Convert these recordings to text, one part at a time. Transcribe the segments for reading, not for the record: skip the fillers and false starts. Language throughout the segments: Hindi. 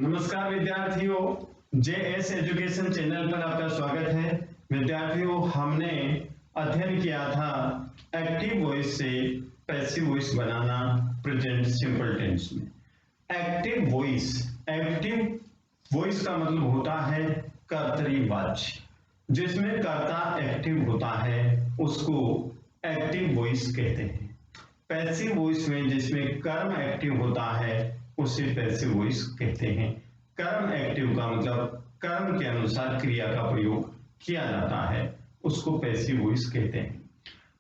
नमस्कार विद्यार्थियों, जेएस एजुकेशन चैनल पर आपका स्वागत है। विद्यार्थियों, हमने अध्ययन किया था एक्टिव वॉइस से पैसिव वॉइस बनाना प्रेजेंट सिंपल टेंस में। एक्टिव वॉइस का मतलब होता है कर्तरी-वाच्य, जिसमें कर्ता एक्टिव होता है उसको एक्टिव वॉइस कहते हैं। पैसिव वॉइस में जिसमें कर्म एक्टिव होता है उसे पैसिव वॉइस कहते हैं। कर्म एक्टिव का मतलब कर्म के अनुसार क्रिया का प्रयोग किया जाता है, उसको पैसिव वॉइस कहते हैं।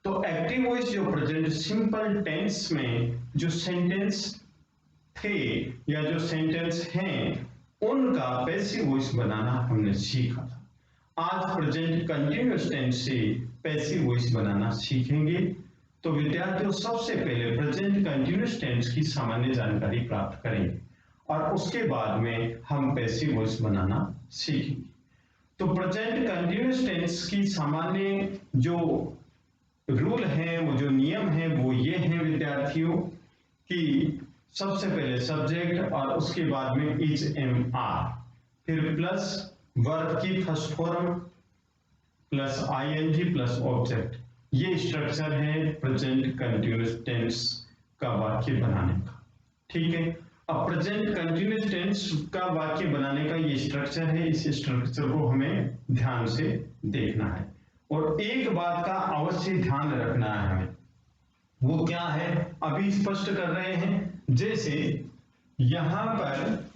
तो एक्टिव वॉइस जो प्रेजेंट सिंपल टेंस में जो सेंटेंस थे या जो सेंटेंस हैं उनका पैसिव वॉइस बनाना हमने सीखा था। आज प्रेजेंट कंटिन्यूअस टेंस से पैसिव वॉइस बनाना सीखेंगे। तो विद्यार्थियों, सबसे पहले प्रेजेंट कंटिन्यूअस टेंस की सामान्य जानकारी प्राप्त करेंगे और उसके बाद में हम पैसिव वॉइस बनाना सीखेंगे। तो प्रेजेंट कंटिन्यूअस टेंस की सामान्य जो रूल हैं, वो जो नियम हैं, वो ये हैं विद्यार्थियों कि सबसे पहले सब्जेक्ट और उसके बाद में इज एम आर, फिर प्लस वर्ब की first form plus ING plus object. ये स्ट्रक्चर है प्रेजेंट कंटिन्यूअस टेंस का वाक्य बनाने का। ठीक है, अब प्रेजेंट कंटिन्यूअस टेंस का वाक्य बनाने का ये स्ट्रक्चर है। इस स्ट्रक्चर को हमें ध्यान से देखना है और एक बात का अवश्य ध्यान रखना है हमें। वो क्या है अभी स्पष्ट कर रहे हैं। जैसे यहां पर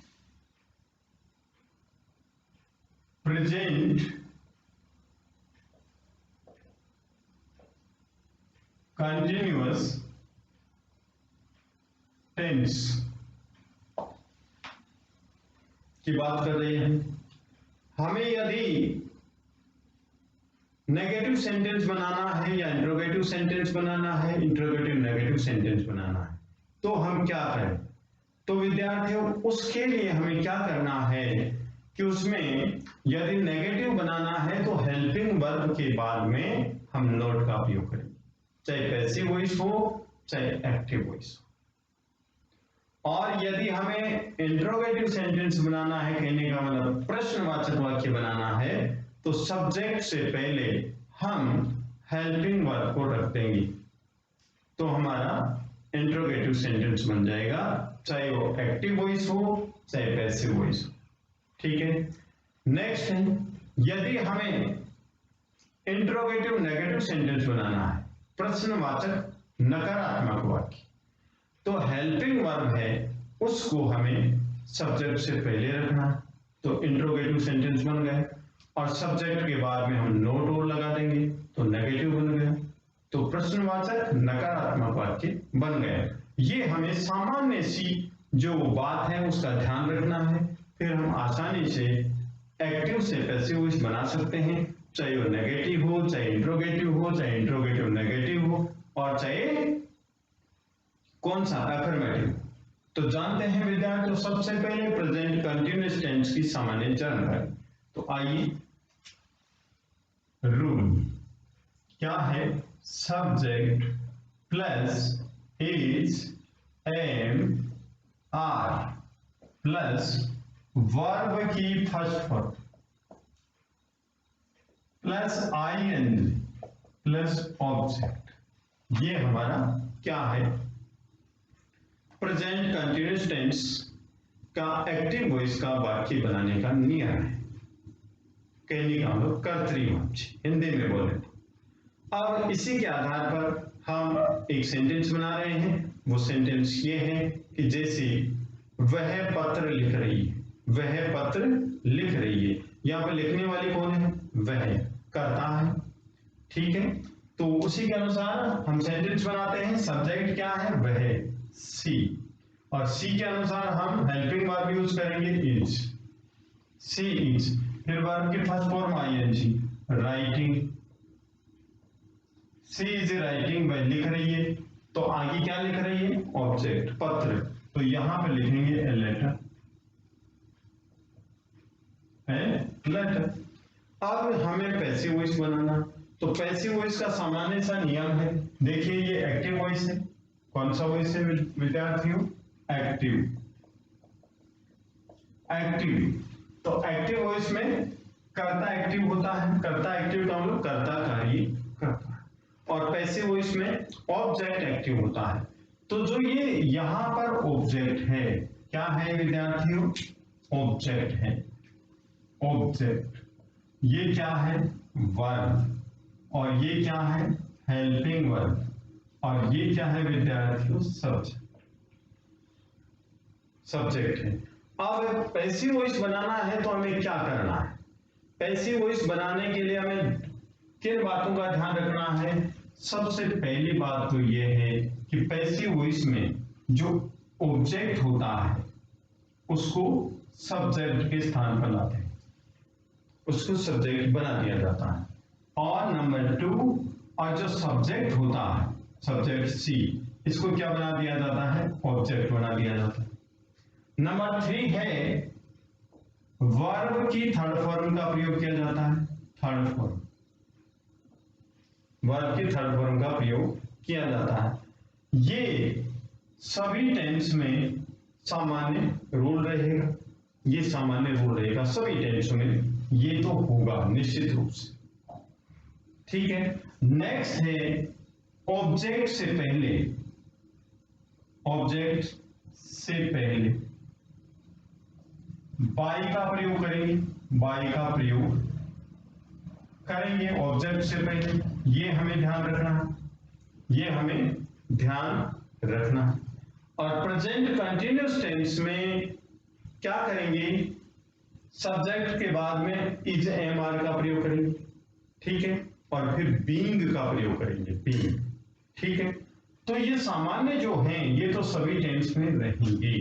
प्रेजेंट कंटिन्यूअस टेंस की बात कर रहे हैं। हमें यदि नेगेटिव सेंटेंस बनाना है या इंट्रोगेटिव सेंटेंस बनाना है, इंट्रोगेटिव नेगेटिव सेंटेंस बनाना है, तो हम क्या करें? तो विद्यार्थियों, उसके लिए हमें क्या करना है कि उसमें यदि नेगेटिव बनाना है तो हेल्पिंग वर्ब के बाद में हम नॉट का उपयोग करेंगे, चाहे पैसिव वॉइस हो चाहे एक्टिव वॉइस हो। और यदि हमें इंट्रोगेटिव सेंटेंस बनाना है, कहने का मतलब प्रश्नवाचक वाक्य बनाना है, तो सब्जेक्ट से पहले हम हेल्पिंग वर्ब को रख देंगे तो हमारा इंट्रोगेटिव सेंटेंस बन जाएगा, चाहे वो एक्टिव वॉइस हो चाहे पैसिव वॉइस हो। ठीक है, नेक्स्ट है, यदि हमें इंट्रोगेटिव नेगेटिव सेंटेंस बनाना है, प्रश्नवाचक नकारात्मक वाक्य, तो हेल्पिंग वर्ब है उसको हमें सब्जेक्ट से पहले रखना। तो इंट्रोगेटिव सेंटेंस बन गए और सब्जेक्ट के बाद में हम नोट और लगा देंगे तो नेगेटिव बन गया, तो प्रश्नवाचक नकारात्मक वाक्य बन गए। ये हमें सामान्य सी जो बात है उसका ध्यान रखना है, फिर हम आसानी से एक्टिव से पैसिव वॉइस बना सकते हैं, चाहे वो नेगेटिव हो चाहे इंट्रोगेटिव हो चाहे इंट्रोगेटिव नेगेटिव हो और चाहे कौन सा अफर्मेटिव। तो जानते हैं विद्यार्थियों, सबसे पहले प्रेजेंट कंटिन्यूअस टेंस की सामान्य जानकारी। तो आइए, रूल क्या है? Subject plus is am are plus verb की first form plus ING plus object. ये हमारा क्या है? प्रेजेंट कंटिन्यूअस टेंस का एक्टिव वॉइस का वाक्य बनाने का नियम है। कहने का मतलब कर्तरी-वाच्य, हिंदी में बोले तो। अब इसी के आधार पर हम एक सेंटेंस बना रहे हैं। वो सेंटेंस ये है कि जैसे वह पत्र लिख रही है, वह पत्र लिख रही है। यहां पर लिखने वाली कौन है? वह कर्ता है। ठीक है, तो उसी के अनुसार हम सेंटेंस बनाते हैं। सब्जेक्ट क्या है? वह सी, और सी के अनुसार हम हेल्पिंग वर्ब यूज करेंगे इज, सी इज, फिर वर्ब की first form I N G, writing, she is writing, वह लिख रही है। तो आगे क्या लिख रही है? ऑब्जेक्ट पत्र, तो यहां पे लिखेंगे ए लेटर, ए लेटर। अब हमें पैसिव वॉइस बनाना, तो पैसिव वॉइस का सामान्य सा नियम है। देखिए, ये एक्टिव वॉइस है। कौन सा वॉइस है विद्यार्थियों? एक्टिव। एक्टिव। तो एक्टिव वॉइस में कर्ता एक्टिव होता है, कर्ता एक्टिव का मतलब कर्ता कार्य करता है, और पैसिव वॉइस में ऑब्जेक्ट एक्टिव होता है। तो जो ये यहां पर ऑब्जेक्ट है, क्या है विद्यार्थियों? ऑब्जेक्ट है। ऑब्जेक्ट ये क्या है? वर्ब, और ये क्या है? हेल्पिंग वर्ब, और ये क्या है विद्यार्थियों? सब्जेक्ट। सब्जेक्ट है। अब पैसिव वॉइस बनाना है तो हमें क्या करना है? पैसिव वॉइस बनाने के लिए हमें किन बातों का ध्यान रखना है? सबसे पहली बात तो यह है कि पैसिव वॉइस में जो ऑब्जेक्ट होता है उसको सब्जेक्ट के स्थान पर लाते हैं, उसको सब्जेक्ट बना दिया जाता है। और नंबर 2, और जो सब्जेक्ट होता है, सब्जेक्ट सी, इसको क्या बना दिया जाता है? ऑब्जेक्ट बना दिया जाता है। नंबर 3 है वर्ब की थर्ड फॉर्म का प्रयोग किया जाता है। थर्ड फॉर्म, वर्ब की थर्ड फॉर्म का प्रयोग किया जाता है। ये सभी टेंस में सामान्य रूल रहेगा, ये सामान्य रूल रहेगा सभी टेंस में, ये तो होगा निश्चित रूप से। ठीक है। नेक्स्ट है ऑब्जेक्ट से पहले, ऑब्जेक्ट से पहले बाई का प्रयोग करेंगे, बाई का प्रयोग करेंगे ऑब्जेक्ट से पहले, ये हमें ध्यान रखना है, ये हमें ध्यान रखना है। और प्रेजेंट कंटिन्यूअस टेंस में क्या करेंगे? सब्जेक्ट के बाद में इज एम आर का प्रयोग करेंगे, ठीक है, और फिर बीइंग का प्रयोग करेंगे, बीइंग। ठीक है। तो ये सामान्य जो हैं ये तो सभी टेंस में रहेंगे।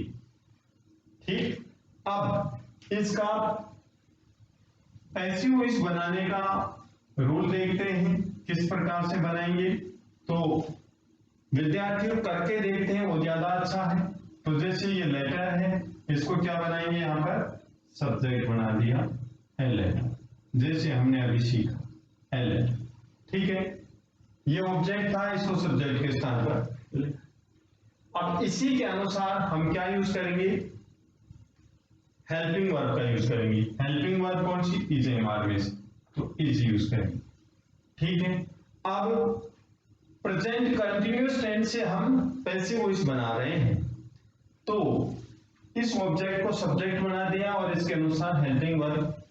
ठीक। अब इसका पैसिव वॉइस बनाने का रूल देखते हैं, किस प्रकार से बनाएंगे। तो विद्यार्थियों करके देखते हैं, वो ज्यादा अच्छा है। तो जैसे ये लेटर है, इसको क्या बनाएंगे? यहां पर सब्जेक्ट बना दिया ए लेटर, जैसे हमने अभी सीखा ए लेटर। ठीक है। ये ऑब्जेक्ट था, इसको सब्जेक्ट के स्थान पर। अब इसी के अनुसार हम क्या यूज करेंगे? हेल्पिंग वर्ब का यूज करेंगे। हेल्पिंग वर्ब कौन सी? इज एम आर में से, तो इज यूज करेंगे। ठीक है। अब प्रेजेंट कंटिन्यूअस टेंस से हम पैसिव वॉइस बना रहे हैं, तो इस ऑब्जेक्ट को सब्जेक्ट बना दिया और इसके अनुसार helping verb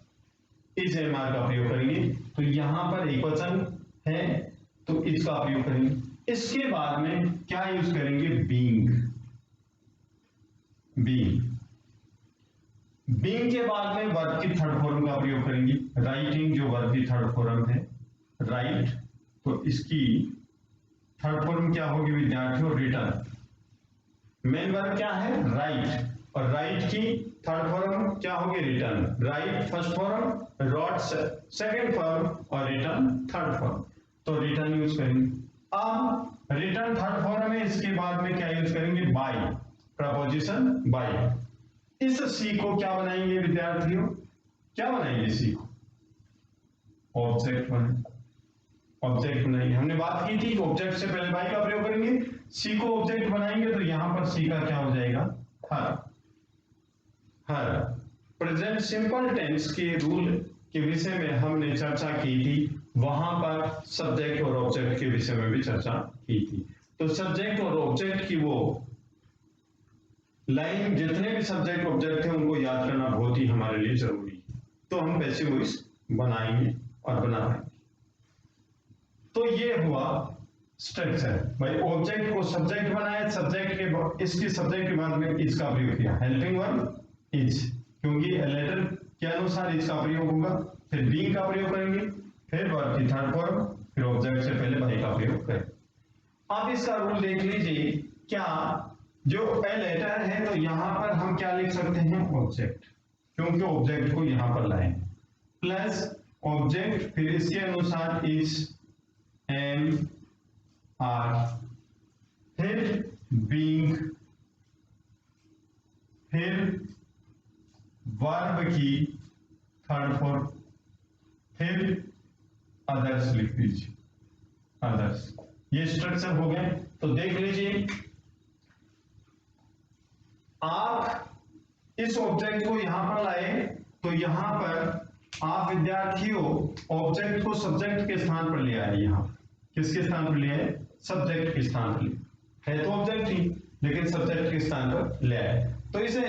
is am are का प्रयोग करेंगे। तो यहां पर एक वचन है तो इसका प्रयोग करेंगे। इसके बाद में क्या यूज करेंगे? बीइंग। बीइंग, बीइंग के बाद में वर्ब की थर्ड फॉर्म का प्रयोग करेंगे। राइटिंग जो वर्ब की थर्ड फॉर्म है, राइट, तो इसकी थर्ड फॉर्म क्या होगी विद्यार्थियों? रिटर्न। मेन वर्ब क्या है? राइट, और राइट की थर्ड फॉर्म क्या होगी? Written. Write first form, wrote second form, और रिटर्न थर्ड फॉर्म, तो रिटर्न यूज करेंगे। अब रिटर्न थर्ड फॉर्म है, इसके बाद में क्या यूज करेंगे? By, preposition by. इस सी को क्या बनाएंगे विद्यार्थियों? क्या बनाएंगे सी को? ऑब्जेक्ट बनाएंगे। ऑब्जेक्ट बनाएंगे, हमने बात की थी कि ऑब्जेक्ट से पहले बाय का प्रयोग करेंगे, सी को ऑब्जेक्ट बनाएंगे, तो यहां पर सी का क्या हो जाएगा? हर। हर। प्रेजेंट सिंपल टेंस के रूल के विषय में हमने चर्चा की थी, वहां पर सब्जेक्ट और ऑब्जेक्ट के विषय में भी चर्चा की थी। तो सब्जेक्ट और ऑब्जेक्ट की वो लाइन, जितने भी सब्जेक्ट ऑब्जेक्ट हैं उनको याद करना बहुत ही हमारे लिए जरूरी है। तो हम पैसिव वॉइस बनाएंगे और बना पाएंगे। तो ये हुआ स्ट्रक्चर। भाई ऑब्जेक्ट को सब्जेक्ट बनाया, सब्जेक्ट के इसके सब्जेक्ट के बाद में इज का प्रयोग किया, हेल्पिंग वर्ब इज, क्योंकि लेटर के अनुसार इज का प्रयोग होगा। फिर बीइंग का प्रयोग करेंगे, फिर वर्ब की थर्ड फॉर्म, फिर ऑब्जेक्ट से पहले बाय का प्रयोग करें। अब इसका रूल देख लीजिए, क्या जो ए लेटर है तो यहां पर हम क्या लिख सकते हैं? ऑब्जेक्ट, क्योंकि ऑब्जेक्ट को यहां पर लाए, प्लस ऑब्जेक्ट, फिर इसके अनुसार इज एम आर, फिर बीइंग, फिर वर्ब की थर्ड फॉर्म, फिर अदर्स लिख दीजिए, अदर्स। ये स्ट्रक्चर हो गए। तो देख लीजिए, आप इस ऑब्जेक्ट को यहां पर लाए तो यहां पर आप विद्यार्थियों ऑब्जेक्ट को सब्जेक्ट के स्थान पर ले आए। यहां किसके स्थान पर ले आए? सब्जेक्ट के स्थान पर है तो ऑब्जेक्ट ही, लेकिन सब्जेक्ट के स्थान पर ले आए। तो इसे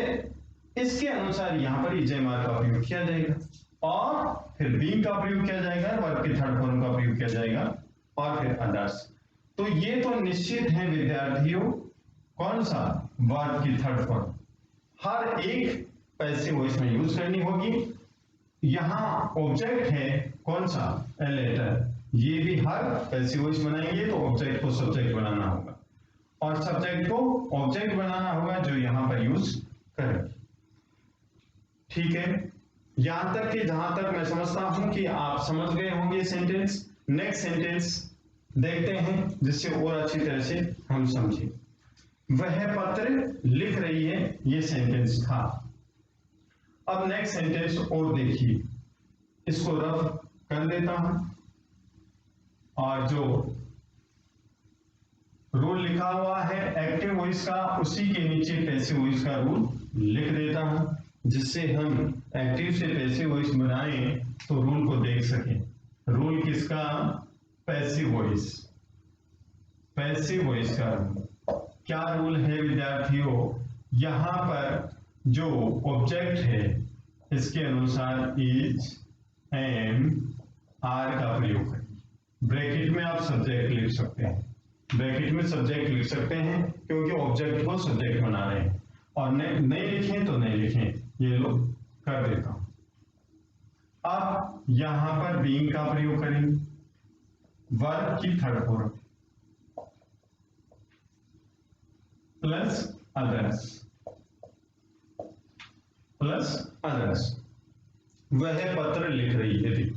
इसके अनुसार यहां पर इजेमार का प्रयोग किया जाएगा और फिर बीइंग का प्रयोग किया जाएगा, वर्ब के थर्ड फॉर्म का प्रयोग किया जाएगा और फिर अदर्स। तो ये तो निश्चित है विद्यार्थियों, कौन सा? वर्ब की थर्ड फॉर्म हर एक पैसिव वॉइस में यूज करनी होगी। यहां ऑब्जेक्ट है कौन सा? A letter. ये भी हर पैसिव वॉइस बनाएंगे तो ऑब्जेक्ट को सब्जेक्ट बनाना होगा और सब्जेक्ट को ऑब्जेक्ट बनाना होगा जो यहां पर यूज करेंगे। ठीक है, यहां तक कि जहां तक मैं समझता हूं कि आप समझ गए होंगे सेंटेंस। नेक्स्ट सेंटेंस देखते हैं जिससे और अच्छी तरह से हम समझें। वह पत्र लिख रही है, ये सेंटेंस था। अब नेक्स्ट सेंटेंस और देखिए, इसको रफ कर देता हूं और जो रूल लिखा हुआ है एक्टिव वॉइस का उसी के नीचे पैसिव वॉइस का रूल लिख देता हूं, जिससे हम एक्टिव से पैसिव वॉइस बनाएं तो रूल को देख सकें। रूल किसका? Passive voice. पैसिव वॉइस का रूल क्या रूल है विद्यार्थियों? यहां पर जो ऑब्जेक्ट है इसके अनुसार इज, एम, आर का प्रयोग करें। ब्रैकेट में आप सब्जेक्ट लिख सकते हैं, ब्रैकेट में सब्जेक्ट लिख सकते हैं क्योंकि ऑब्जेक्ट को सब्जेक्ट बना रहे हैं। और नहीं लिखें तो नहीं लिखें, ये लो कर देता हूं। अब यहां पर बीइंग का प्रयोग करेंगे, वर्ब की third form plus others, plus others. वह पत्र लिख रही है।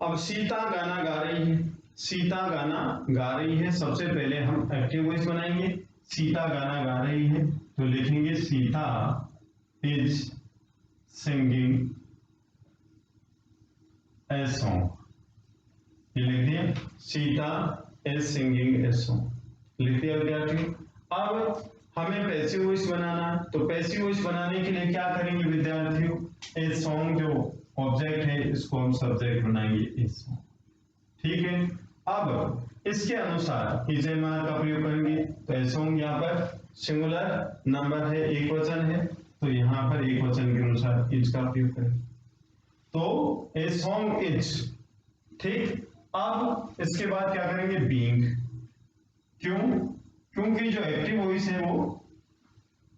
अब सीता गाना गा रही है, सीता गाना गा रही है। सबसे पहले हम एक्टिव वॉइस बनाएंगे। सीता गाना गा रही है तो लिखेंगे Sita is singing a song. ये लिख दिया, Sita is singing a song लिख दिया विद्यार्थियों। अब हमें पैसिव वॉइस बनाना, तो पैसिव वॉइस बनाने के लिए क्या करेंगे विद्यार्थियों? ए सॉन्ग जो ऑब्जेक्ट है इसको हम सब्जेक्ट बनाएंगे ए सॉन्ग। ठीक है, अब इसके अनुसार इजेमार का प्रयोग करेंगे। तो ए सॉन्ग यहाँ पर सिंगुलर नंबर है, एक वचन है, तो यहाँ पर एक वचन के अनुसार इज का प्रयोग करें। तो ए सॉन्ग इज। ठीक, अब इसके बाद क्या करेंगे? बीइंग। क्यों? क्योंकि जो एक्टिव वॉइस है वो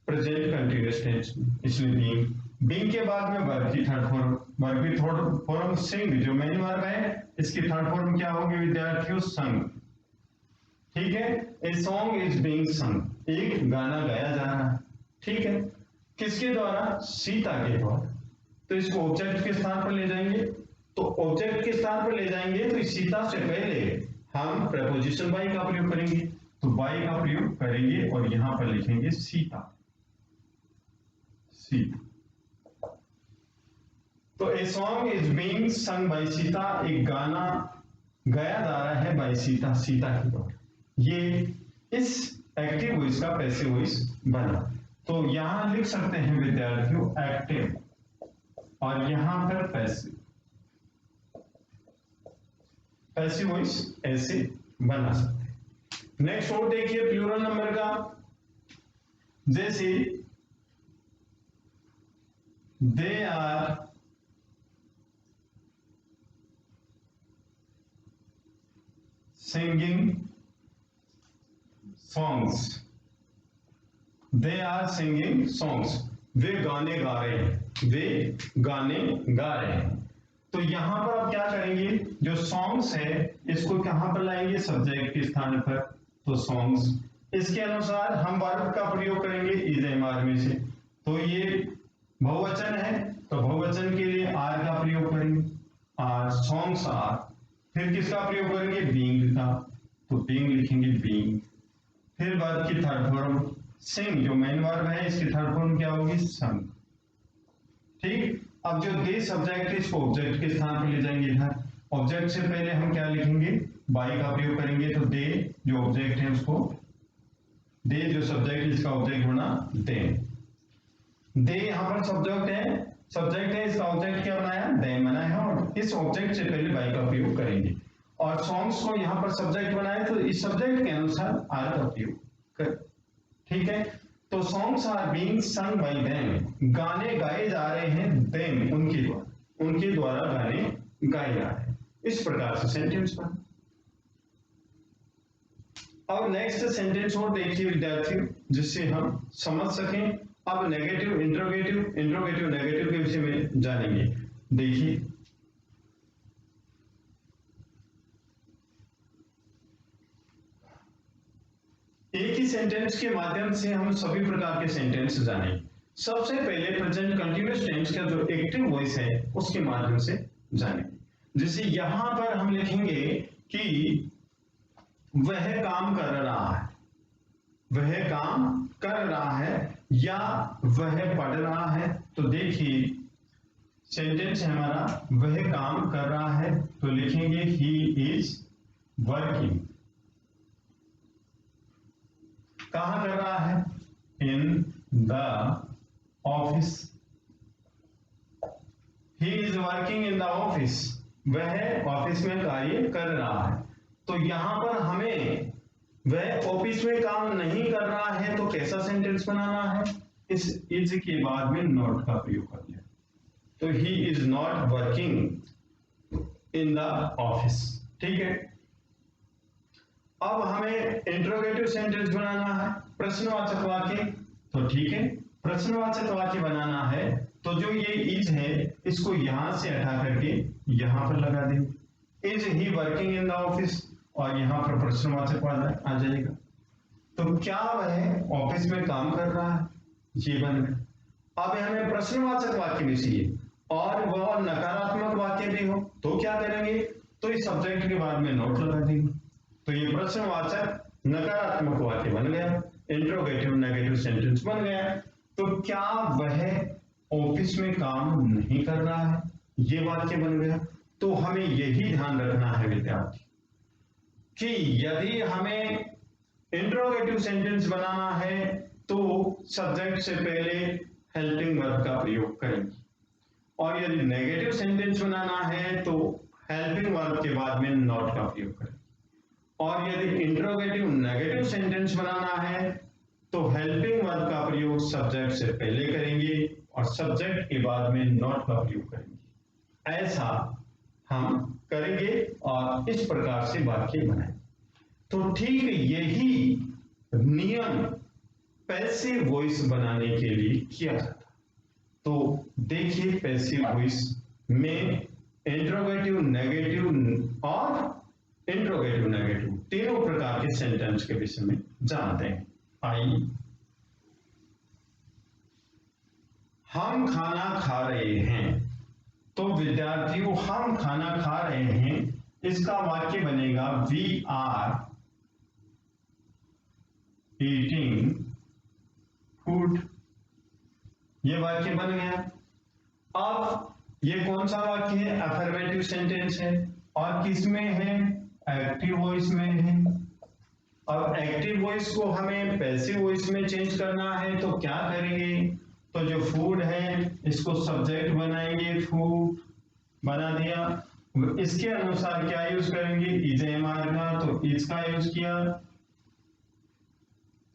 प्रेजेंट कंटीन्यूअस टेंस, इसलिए बीइंग। बीइंग के बाद में वर्ब की थर्ड फॉर्म, वर्ब की थर्ड फॉर्म सिंग जो मेन वर्ब है, इसकी थर्ड फॉर्म क्या होगी विद्यार्थियों? संग। ठीक है, ए सॉन्ग इज बीइंग संग, एक गाना गाया जा रहा है। ठीक है, किसके द्वारा? सीता के द्वारा। तो इसको ऑब्जेक्ट के स्थान पर ले जाएंगे, तो ऑब्जेक्ट के स्थान पर ले जाएंगे तो सीता से पहले हम प्रपोजिशन बाई का प्रयोग करेंगे। तो बाई का प्रयोग करेंगे और यहां पर लिखेंगे सीता, सीता। तो a song is being sung by Sita, एक गाना गाया जा रहा है बाय सीता, सीता के द्वारा। ये इस एक्टिव वॉइस का पैसिव वॉइस बना। तो यहां लिख सकते हैं विद्यार्थियों एक्टिव और यहां पर पैसिव। पैसिव वॉइस ऐसे बना सकते हैं। नेक्स्ट और देखिए प्लूरल नंबर का, जैसे they are singing songs, they are singing songs, वे गाने गा रहे हैं, वे गाने गा रहे हैं। तो यहां पर आप क्या करेंगे? जो सॉन्ग्स है इसको कहां पर लाएंगे? सब्जेक्ट के स्थान पर, तो सॉन्ग्स। इसके अनुसार हम वर्ब का प्रयोग करेंगे इज एम आर में से। तो ये बहुवचन है तो बहुवचन के लिए आर का प्रयोग करेंगे, आर, सॉन्ग्स आर। फिर किसका प्रयोग करेंगे? बीइंग का, तो बीइंग लिखेंगे बीइंग। फिर वर्ब की थर्ड फॉर्म सिंग जो मेन वर्ब है, इसकी थर्ड फॉर्म क्या होगी? संग। ठीक, अब जो दे सब्जेक्ट है इसको ऑब्जेक्ट के स्थान पर ले जाएंगे इधर। ऑब्जेक्ट से पहले हम क्या लिखेंगे? बाई का प्रयोग करेंगे। तो दे जो ऑब्जेक्ट है उसको, दे जो सब्जेक्ट इसका ऑब्जेक्ट होना दे। दे यहाँ पर सब्जेक्ट है, इसका ऑब्जेक्ट क्या बनाया, देम बनाया है, और इस ऑब्जेक्ट से पहले बाई का प्रयोग करेंगे। और सॉन्ग्स को यहाँ पर सब्जेक्ट बनाए तो इस सब्जेक्ट के अनुसार आर का प्रयोग कर, ठीक है। तो songs are being sung by them, गाने गाए जा रहे हैं देम, उनके द्वारा गाने गाए जा रहे हैं। इस प्रकार से सेंटेंस बना। अब नेक्स्ट सेंटेंस और देखिए विद्यार्थियों, जिससे हम समझ सकें। अब नेगेटिव इंट्रोगेटिव नेगेटिव के विषय में जानेंगे। देखिए एक ही सेंटेंस के माध्यम से हम सभी प्रकार के सेंटेंस जानेंगे। सबसे पहले प्रेजेंट कंटीन्यूअस टेंस का जो एक्टिव वॉइस है उसके माध्यम से जानेंगे। जैसे यहां पर हम लिखेंगे कि वह काम कर रहा है, वह काम कर रहा है, या वह पढ़ रहा है। तो देखिए सेंटेंस है हमारा वह काम कर रहा है, तो लिखेंगे ही इज वर्किंग। कहां कर रहा है, in the office, he is working in the office, वह ऑफिस में कार्य कर रहा है। तो यहां पर हमें वह ऑफिस में काम नहीं कर रहा है तो कैसा सेंटेंस बनाना है, इस इज के बाद में नॉट का प्रयोग कर लिया। तो he is not working in the office, ठीक है। अब हमें इंट्रोगेटिव सेंटेंस बनाना है, प्रश्नवाचक वाक्य। तो ठीक है, प्रश्नवाचक वाक्य बनाना है तो जो ये इज है इसको यहां से हटा करके यहां पर लगा देंगे, is he working in the office, और यहां पर प्रश्नवाचक आ जाएगा। तो क्या वह ऑफिस में काम कर रहा है, ये बन गया। अब हमें प्रश्नवाचक वाक्य भी चाहिए और वह नकारात्मक वाक्य भी हो, तो क्या करेंगे, तो इस सब्जेक्ट के बाद में नोट लगा देंगे। तो ये प्रश्नवाचक नकारात्मक वाक्य बन गया, इंट्रोगेटिव नेगेटिव सेंटेंस बन गया। तो क्या वह ऑफिस में काम नहीं कर रहा है, ये वाक्य बन गया। तो हमें यही ध्यान रखना है विद्यार्थी कि यदि हमें इंट्रोगेटिव सेंटेंस बनाना है तो सब्जेक्ट से पहले हेल्पिंग वर्ब का प्रयोग करेंगे, और यदि नेगेटिव सेंटेंस बनाना है तो हेल्पिंग वर्ब के बाद में नॉट का प्रयोग करेंगे, और यदि इंट्रोगेटिव नेगेटिव सेंटेंस बनाना है तो हेल्पिंग वर्ब का प्रयोग सब्जेक्ट से पहले करेंगे और सब्जेक्ट के बाद में नॉट का प्रयोग करेंगे। ऐसा हम करेंगे और इस प्रकार से वाक्य बनाएंगे। तो ठीक यही नियम पैसिव वॉइस बनाने के लिए किया जाता। तो देखिए पैसिव वॉइस में इंट्रोगेटिव नेगेटिव और इंट्रोगेटिव नेगेटिव तीनों प्रकार के सेंटेंस के विषय में जानते हैं। आइए, हम खाना खा रहे हैं। तो विद्यार्थियों हम खाना खा रहे हैं, इसका वाक्य बनेगा वी आर ईटिंग फूड, ये वाक्य बन गया। अब ये कौन सा वाक्य है, अफर्मेटिव सेंटेंस है, और किसमें है, एक्टिव वॉइस में है। अब एक्टिव वॉइस को हमें पैसिव वॉइस में चेंज करना है, तो क्या करेंगे, तो जो फूड है इसको सब्जेक्ट बनाएंगे, फूड बना दिया। इसके अनुसार क्या यूज करेंगे, इज एमआर का, तो इज का यूज किया।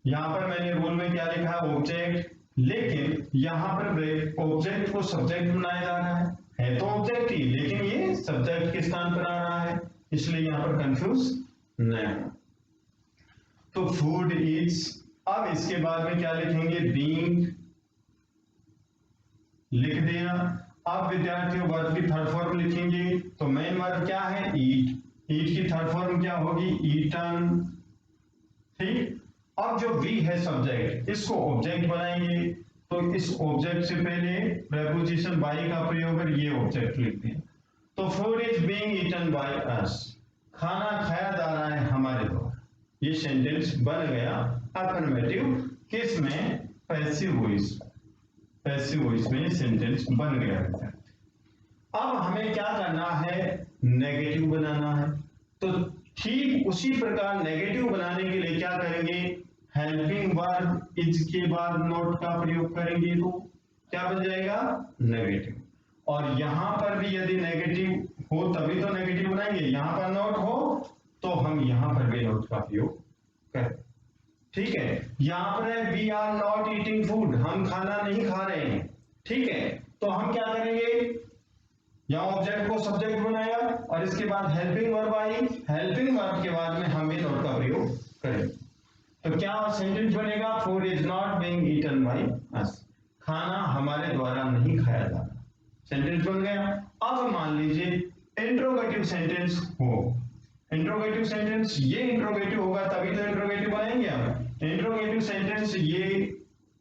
यहां पर मैंने रूल में क्या लिखा है, ऑब्जेक्ट, लेकिन यहां पर ऑब्जेक्ट को सब्जेक्ट बनाया जा रहा है तो ऑब्जेक्ट ही, लेकिन ये सब्जेक्ट के स्थान पर आ रहा है, इसलिए यहां पर कंफ्यूज नहीं हो। तो फूड इज, अब इसके बाद में क्या लिखेंगे, बीइंग लिख दिया। अब विद्यार्थियों वर्ब की थर्ड फॉर्म लिखेंगे, तो मेन वर्ब क्या है, ईट, ईट की थर्ड फॉर्म क्या होगी, ईटन, ठीक। अब जो वी है सब्जेक्ट, इसको ऑब्जेक्ट बनाएंगे, तो इस ऑब्जेक्ट से पहले प्रेपोजिशन बाय का प्रयोग कर ये ऑब्जेक्ट लिख दिया। तो food is being eaten by us, खाना खाया जा रहा है हमारे द्वारा, ये सेंटेंस बन गया अफर्मेटिव, किस में, पैसिव वॉइस, पैसिव वॉइस में सेंटेंस बन गया। अब हमें क्या करना है, नेगेटिव बनाना है। तो ठीक उसी प्रकार नेगेटिव बनाने के लिए क्या करेंगे, हेल्पिंग वर्ब इज के बाद नॉट का प्रयोग करेंगे। तो क्या बन जाएगा, नेगेटिव। और यहां पर भी यदि नेगेटिव हो तभी तो नेगेटिव बनाएंगे, यहां पर नॉट हो तो हम यहां पर भी नॉट का उपयोग करें। ठीक है, यहां पर है we are not eating food, हम खाना नहीं खा रहे हैं। ठीक है, तो हम क्या करेंगे, यहां ऑब्जेक्ट को सब्जेक्ट बनाया और इसके बाद helping verb I, helping verb के बाद में हम भी नॉट का प्रयोग करें। तो क्या सेंटेंस बनेगा, food is not being eaten by us, खाना हमारे द्वारा नहीं खाया जा रहा। सेंटेंस बन गया। अब मान लीजिए इंट्रोगेटिव सेंटेंस हो, इंट्रोगेटिव सेंटेंस, ये इंट्रोगेटिव होगा तभी तो इंट्रोगेटिव बनाएंगे हम। इंट्रोगेटिव सेंटेंस ये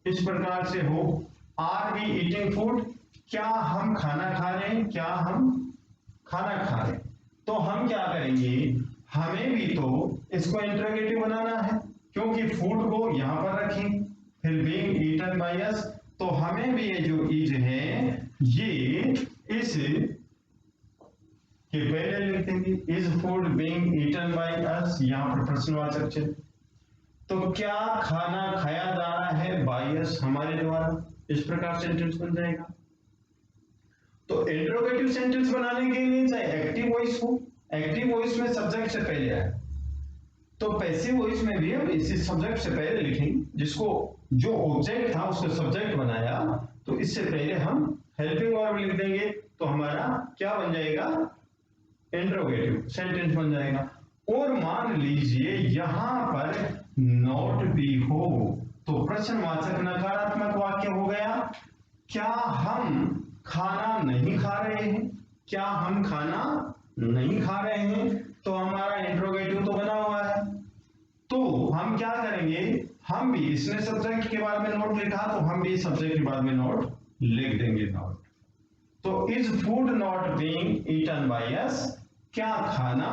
इस प्रकार से हो, आर वी ईटिंग फूड, क्या हम खाना खा रहे हैं, क्या हम खाना खा रहे हैं। तो हम क्या करेंगे, हमें भी तो इसको इंट्रोगेटिव बनाना है, क्योंकि फूड को यहां पर रखें, फिर बीइंग ईटन बाय अस, तो हमें भी ये जो इज है ये इस के पहले लिख देंगे, is food being eaten by us, यहां पर प्रश्नवाचक चिन्ह। तो क्या खाना खाया जा रहा है बाय अस, हमारे द्वारा, इस प्रकार सेंटेंस बन जाएगा। तो इंट्रोगेटिव सेंटेंस बनाने के लिए चाहे एक्टिव वॉइस हो, एक्टिव वॉइस में सब्जेक्ट से पहले आए, तो पैसिव वॉइस में भी हम इसी सब्जेक्ट से पहले लिखेंगे, जिसको जो ऑब्जेक्ट था उसको सब्जेक्ट बनाया, तो इससे पहले हम हेल्पिंग वर्ब लिख देंगे, तो हमारा क्या बन जाएगा, इंट्रोगेटिव सेंटेंस बन जाएगा। और मान लीजिए यहां पर नॉट भी हो, तो प्रश्नवाचक नकारात्मक वाक्य हो गया, क्या हम खाना नहीं खा रहे हैं, क्या हम खाना नहीं खा रहे हैं, तो हमारा इंट्रोगेटिव तो बना हुआ है। तो हम क्या करेंगे, हम भी, इसने सब्जेक्ट के बाद में नोट लिखा तो हम भी सब्जेक्ट के बाद में नोट लिख देंगे, नोट। तो is food not being eaten by us, क्या खाना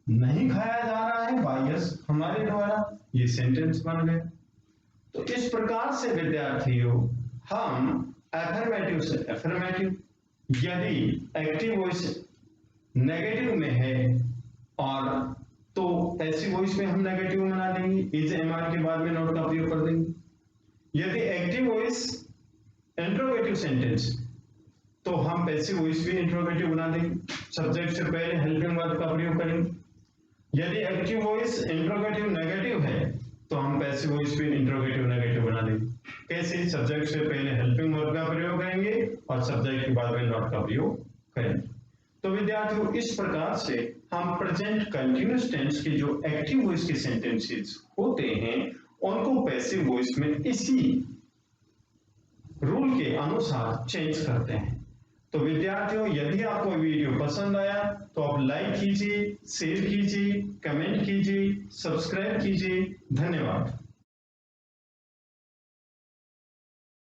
नहीं खाया जा रहा है बाय अस, हमारे द्वारा, ये सेंटेंस बन गए। तो इस प्रकार से विद्यार्थियों हम एफर्मेटिव से एफर्मेटिव, यदि एक्टिव वॉइस नेगेटिव में है और तो ऐसी वॉइस में हम नेगेटिव बना देंगे, इज एमआर के बाद में नॉट का प्रयोग कर देंगे। यदि एक्टिव वॉइस इंट्रोगेटिव सेंटेंस, तो हम पैसिव वॉइस भी इंट्रोगेटिव बना देंगे, सब्जेक्ट से पहले हेल्पिंग वर्ब का प्रयोग करेंगे। यदि एक्टिव वॉइस इंट्रोगेटिव नेगेटिव है, तो हम पैसिव वॉइस भी इंट्रोगेटिव नेगेटिव बना देंगे। कैसे, सब्जेक्ट से पहले हेल्पिंग वर्ब का प्रयोग करेंगे और सब्जेक्ट के बाद में नॉट का प्रयोग करेंगे। तो विद्यार्थियों इस प्रकार से हम प्रेजेंट कंटीन्यूअस टेंस के जो एक्टिव वॉइस के सेंटेंसेस होते हैं उनको पैसिव वॉइस में इसी रूल के अनुसार चेंज करते हैं। तो विद्यार्थियों यदि आपको वीडियो पसंद आया तो आप लाइक कीजिए, शेयर कीजिए, कमेंट कीजिए, सब्सक्राइब कीजिए। धन्यवाद।